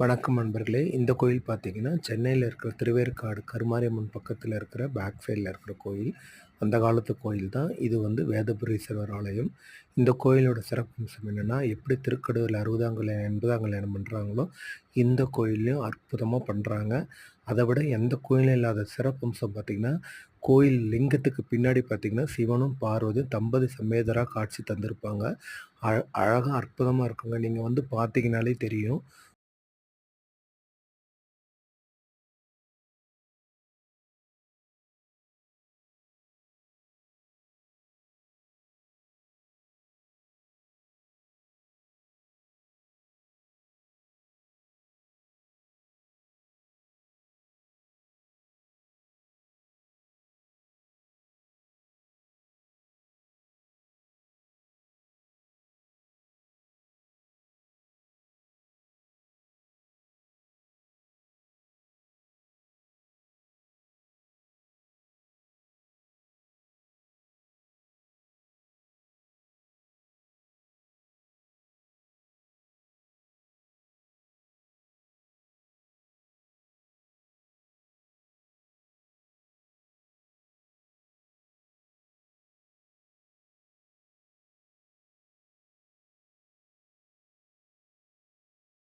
வணக்கம் நண்பர்களே. இந்த கோயில் பார்த்தீங்கன்னா, சென்னையில இருக்கிற திருவேற்காடு கருமாரியம்மன் பக்கத்தில இருக்கிற பேக் சைட்ல இருக்கிற கோயில். அந்த காலத்து கோயில் தான். இது வந்து வேதபுரீஸ்வரர் ஆலயம். இந்த கோயிலோட சிறப்பம்சம் என்னன்னா, எப்படி திருக்கடவுர்ல 60ஆம் கல்யாணம், 80ஆம் கல்யாணம் பண்றாங்களோ, இந்த கோயில்லயும் அற்புதமா பண்றாங்க. அத விட எந்த கோயிலும் இல்லாத சிறப்பம்சம் பார்த்தீங்கன்னா, கோயில் லிங்கத்துக்கு பின்னாடி பார்த்தீங்கன்னா, சிவனும், பார்வதியும் தம்பதி சமேதரா காட்சி தந்திருப்பாங்க. அழகா அற்புதமா இருக்குங்க. நீங்க வந்து பார்த்தீங்கனாலே தெரியும்.